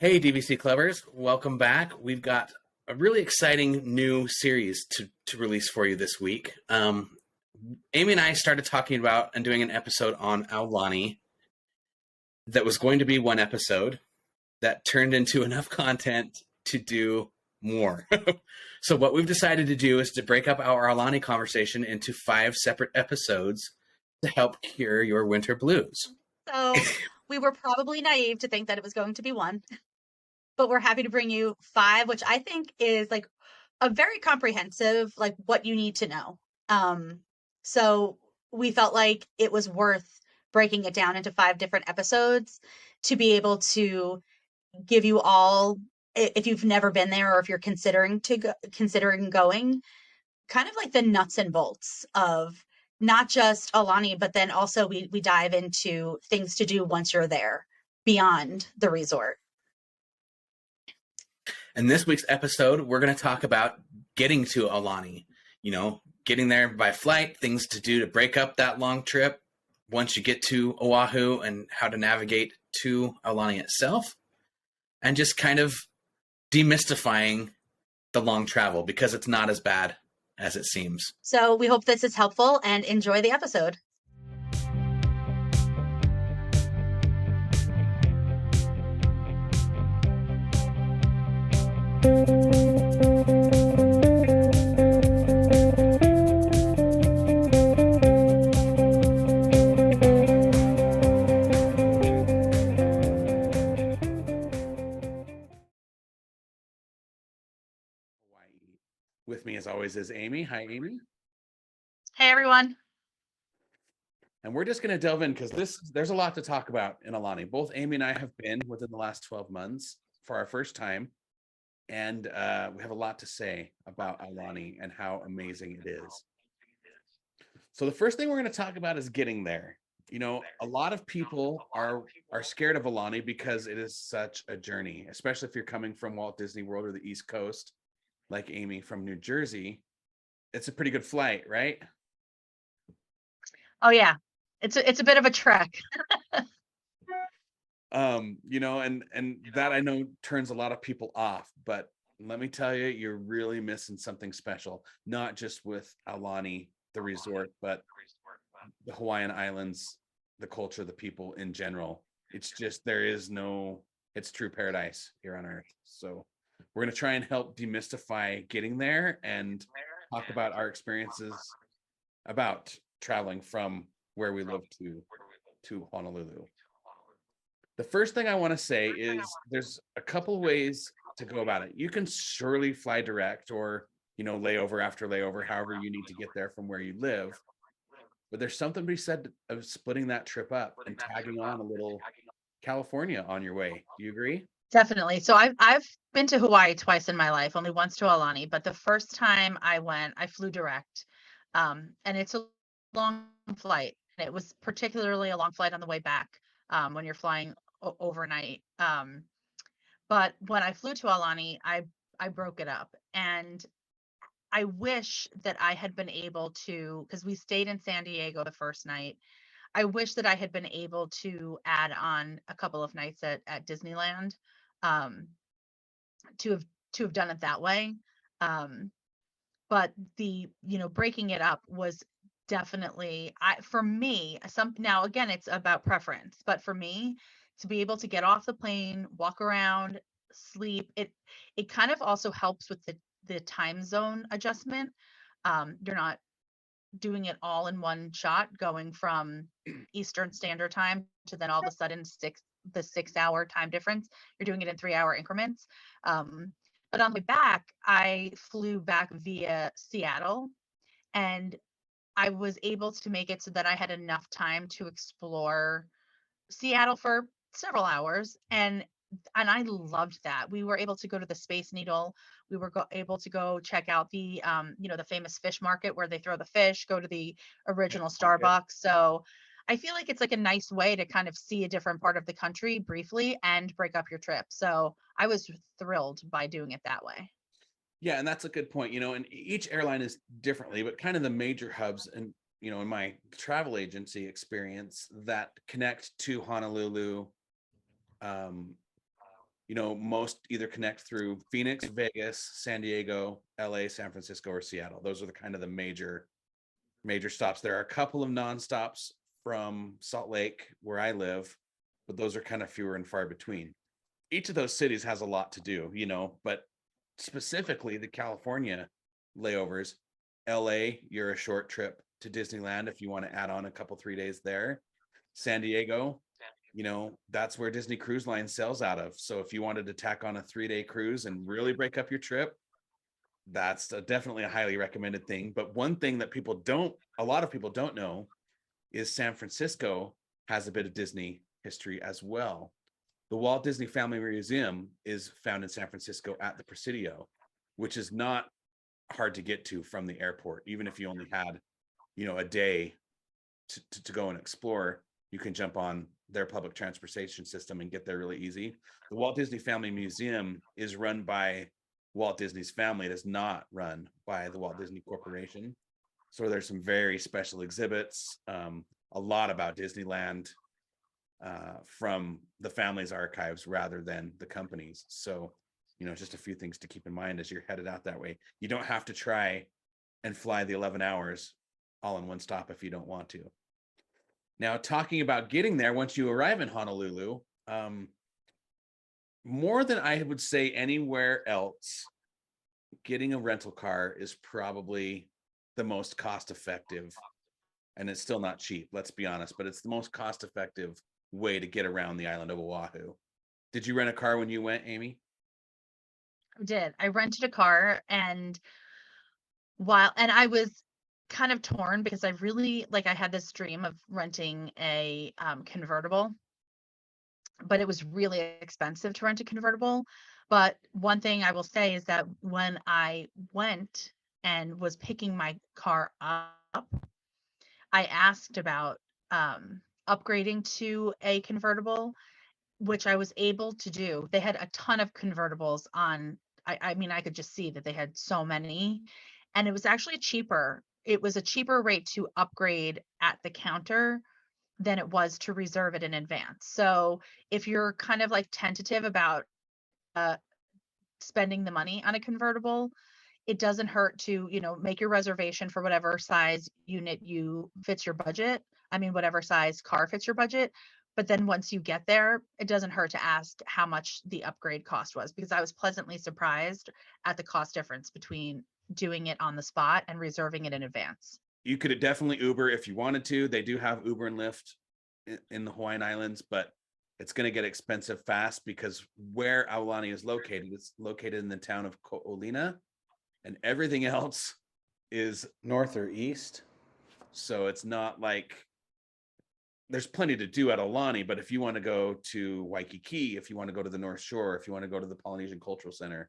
Hey, DVC Clubbers, welcome back. We've got a really exciting new series to release for you this week. Amy and I started talking about and doing an episode on Aulani that was going to be one episode that turned into enough content to do more. So what we've decided to do is to break up our Aulani conversation into 5 separate episodes to help cure your winter blues. So we were probably naive to think that it was going to be one, but we're happy to bring you 5, which I think is like a very comprehensive, like what you need to know. So we felt like it was worth breaking it down into 5 different episodes to be able to give you all, if you've never been there or if you're considering going, kind of like the nuts and bolts of not just Aulani, but then also we dive into things to do once you're there beyond the resort. In this week's episode, we're going to talk about getting to Aulani. You know, getting there by flight, things to do to break up that long trip once you get to Oahu, and how to navigate to Aulani itself, and just kind of demystifying the long travel because it's not as bad as it seems. So we hope this is helpful and enjoy the episode. With me, as always, is Amy. Hi, Amy. Hey, everyone. And we're just going to delve in because there's a lot to talk about in Aulani. Both Amy and I have been within the last 12 months for our first time. And we have a lot to say about Aulani and how amazing it is. So the first thing we're going to talk about is getting there. You know, a lot of people are scared of Aulani because it is such a journey, especially if you're coming from Walt Disney World or the East Coast, like Amy from New Jersey. It's a pretty good flight, right? Oh yeah, it's a bit of a trek. You know, and that I know turns a lot of people off, but let me tell you, you're really missing something special, not just with Aulani, the resort, but the Hawaiian Islands, the culture, the people in general. It's just, it's true paradise here on Earth. So we're going to try and help demystify getting there and talk about our experiences about traveling from where we live to Honolulu. The first thing I want to say is there's a couple ways to go about it. You can surely fly direct or, you know, layover after layover, however you need to get there from where you live. But there's something to be said of splitting that trip up and tagging on a little California on your way. Do you agree? Definitely. So I've been to Hawaii twice in my life, only once to Aulani, but the first time I went, I flew direct. And it's a long flight. And it was particularly a long flight on the way back, when you're flying overnight. But when I flew to Aulani, I broke it up, and I wish that I had been able to, because we stayed in San Diego the first night. I wish that I had been able to add on a couple of nights at Disneyland, um, to have done it that way. Um, but breaking it up was definitely, for me, now again, it's about preference, but for me, to be able to get off the plane, walk around, sleep, it kind of also helps with the time zone adjustment. You're not doing it all in one shot, going from Eastern Standard Time to then all of a sudden the 6-hour time difference. You're doing it in 3-hour increments. But on the way back, I flew back via Seattle, and I was able to make it so that I had enough time to explore Seattle for several hours, and I loved that. We were able to go to the Space Needle. We were able to go check out the the famous fish market where they throw the fish, go to the original Starbucks. So I feel like it's like a nice way to kind of see a different part of the country briefly and break up your trip. So I was thrilled by doing it that way. Yeah, and that's a good point. You know, and each airline is differently, but kind of the major hubs, and you know, in my travel agency experience that connect to Honolulu, most either connect through Phoenix, Vegas, San Diego, LA, San Francisco, or Seattle. Those are the kind of the major stops. There are a couple of non-stops from Salt Lake where I live, but those are kind of fewer and far between. Each of those cities has a lot to do, but specifically the California layovers, LA, you're a short trip to Disneyland if you want to add on a couple 3 days there. San Diego, that's where Disney Cruise Line sails out of. So if you wanted to tack on a 3-day cruise and really break up your trip, that's definitely a highly recommended thing. But one thing that a lot of people don't know is San Francisco has a bit of Disney history as well. The Walt Disney Family Museum is found in San Francisco at the Presidio, which is not hard to get to from the airport. Even if you only had, a day to go and explore, you can jump on their public transportation system and get there really easy. The Walt Disney Family Museum is run by Walt Disney's family. It is not run by the Walt Disney Corporation. So there's some very special exhibits, a lot about Disneyland from the family's archives rather than the company's. So, just a few things to keep in mind as you're headed out that way. You don't have to try and fly the 11 hours all in one stop if you don't want to. Now, talking about getting there, once you arrive in Honolulu, more than I would say anywhere else, getting a rental car is probably the most cost-effective, and it's still not cheap, let's be honest, but it's the most cost-effective way to get around the island of Oahu. Did you rent a car when you went, Amy? I did. I rented a car, and I was kind of torn because I really I had this dream of renting a convertible, but it was really expensive to rent a convertible. But one thing I will say is that when I went and was picking my car up, I asked about upgrading to a convertible, which I was able to do. They had a ton of convertibles on. I mean, I could just see that they had so many, and it was actually cheaper. It was a cheaper rate to upgrade at the counter than it was to reserve it in advance. So if you're kind of tentative about spending the money on a convertible, it doesn't hurt to, make your reservation for whatever size unit fits your budget. I mean, whatever size car fits your budget. But then once you get there, it doesn't hurt to ask how much the upgrade cost was, because I was pleasantly surprised at the cost difference between doing it on the spot and reserving it in advance. You could definitely Uber if you wanted to. They do have Uber and Lyft in the Hawaiian Islands, but it's going to get expensive fast because where Aulani is located, it's located in the town of Ko'olina, and everything else is north or east. So it's not like there's plenty to do at Aulani, but if you want to go to Waikiki, if you want to go to the North Shore, if you want to go to the Polynesian Cultural Center,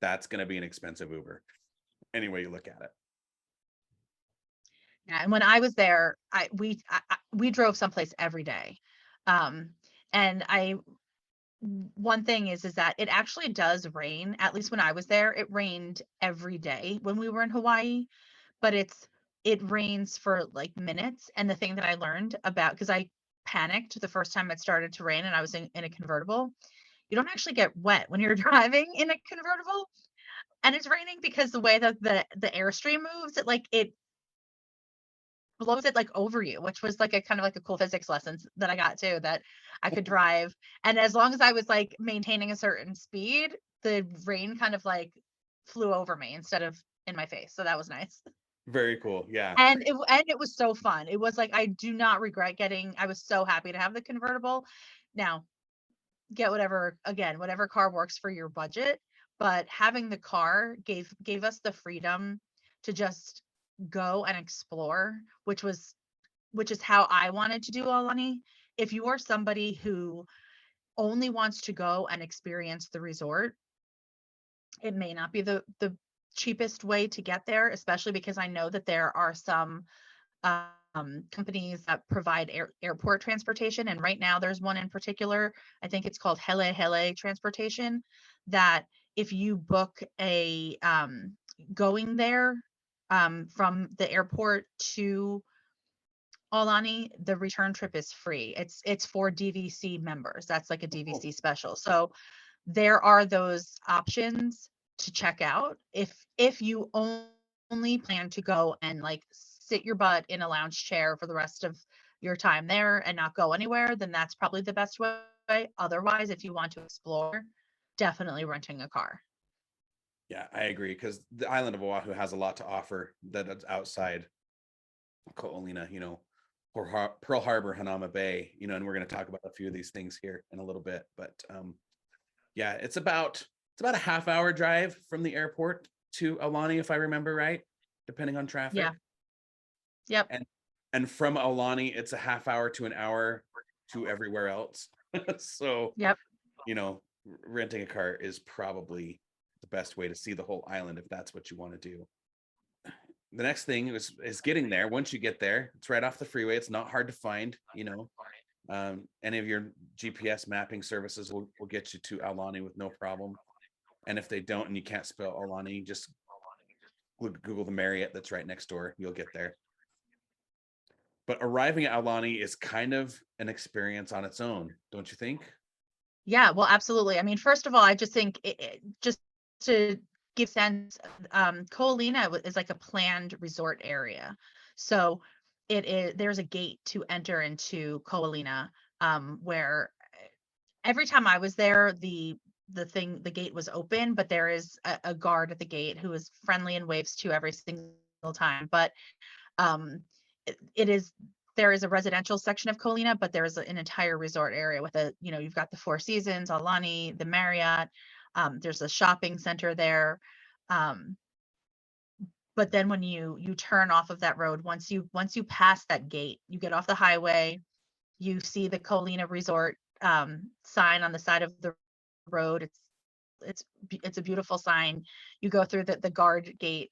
that's going to be an expensive Uber. Any way you look at it. Yeah, and when I was there, we drove someplace every day. And one thing is that it actually does rain. At least when I was there, it rained every day when we were in Hawaii, but it rains for minutes. And the thing that I learned about, because I panicked the first time it started to rain and I was in a convertible, you don't actually get wet when you're driving in a convertible. And it's raining because the way that the airstream moves, it blows it over you, which was a kind of a cool physics lesson that I got too, that I could drive. And as long as I was maintaining a certain speed, the rain kind of flew over me instead of in my face. So that was nice. Very cool. Yeah. And it was so fun. It was I do not regret I was so happy to have the convertible. Now, get whatever car works for your budget, but having the car gave us the freedom to just go and explore, which is how I wanted to do Aulani. If you are somebody who only wants to go and experience the resort, it may not be the cheapest way to get there, especially because I know that there are some companies that provide airport transportation. And right now there's one in particular, I think it's called Hele Hele Transportation, that if you book a going there from the airport to Aulani, the return trip is free. It's for DVC members. That's a DVC special. So there are those options to check out. If you only plan to go and like sit your butt in a lounge chair for the rest of your time there and not go anywhere, then that's probably the best way. Otherwise, if you want to explore, definitely renting a car. Yeah, I agree, because the island of Oahu has a lot to offer that it's outside Ko'olina, Pearl Harbor, Hanama Bay, and we're going to talk about a few of these things here in a little bit. But yeah, it's about a half-hour drive from the airport to Aulani, if I remember right, depending on traffic. Yeah. Yep. And from Aulani, it's a half hour to an hour to everywhere else. So, Yep. Renting a car is probably the best way to see the whole island if that's what you want to do. The next thing is getting there. Once you get there, it's right off the freeway. It's not hard to find. Any of your GPS mapping services will get you to Aulani with no problem. And if they don't and you can't spell Aulani, just Google the Marriott that's right next door. You'll get there. But arriving at Aulani is kind of an experience on its own, don't you think? Yeah, well, absolutely. I mean, first of all, I just think just to give sense, Ko'olina is like a planned resort area. So there's a gate to enter into Ko'olina, where every time I was there, the gate was open, but there is a guard at the gate who is friendly and waves to you every single time. But there is a residential section of Ko'olina, but there is an entire resort area with you've got the Four Seasons, Aulani, the Marriott. There's a shopping center there. But then when you turn off of that road, once you pass that gate, you get off the highway, you see the Ko'olina Resort sign on the side of the road. It's a beautiful sign. You go through the guard gate,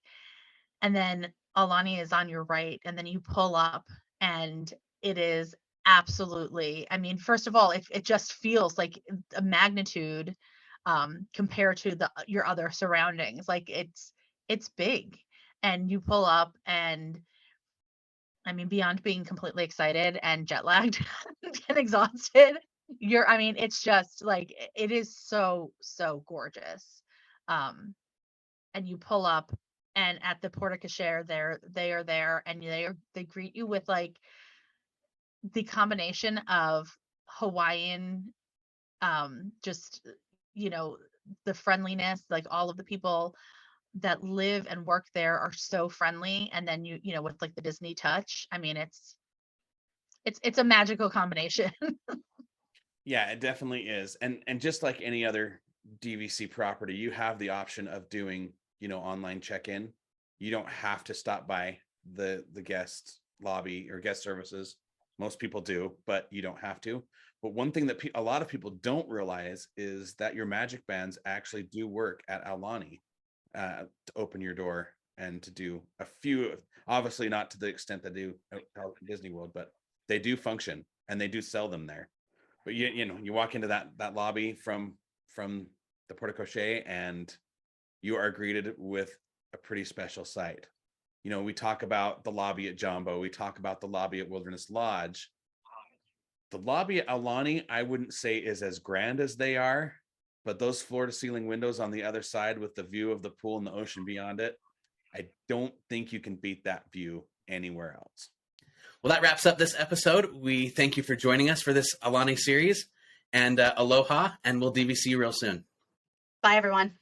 and then Aulani is on your right, and then you pull up, and it is absolutely, I mean, first of all, it just feels like a magnitude compared to your other surroundings. Like it's big, and you pull up, and I mean, beyond being completely excited and jet lagged and exhausted, it's just like, it is so, so gorgeous. And you pull up, and at the porte cochere they are there, and they greet you with like the combination of Hawaiian, just, the friendliness, like all of the people that live and work there are so friendly. And then with like the Disney touch, I mean, it's a magical combination. Yeah, it definitely is. And just like any other DVC property, you have the option of doing, online check-in. You don't have to stop by the guest lobby or guest services. Most people do, but you don't have to. But one thing that a lot of people don't realize is that your magic bands actually do work at Aulani to open your door and to do a few, obviously not to the extent that they do at Disney World, but they do function and they do sell them there. But you walk into that lobby from the porte cochere, and you are greeted with a pretty special sight. We talk about the lobby at Jambo. We talk about the lobby at Wilderness Lodge. The lobby at Aulani, I wouldn't say is as grand as they are, but those floor-to-ceiling windows on the other side with the view of the pool and the ocean beyond it, I don't think you can beat that view anywhere else. Well, that wraps up this episode. We thank you for joining us for this Aulani series, and aloha, and we'll DVC you real soon. Bye, everyone.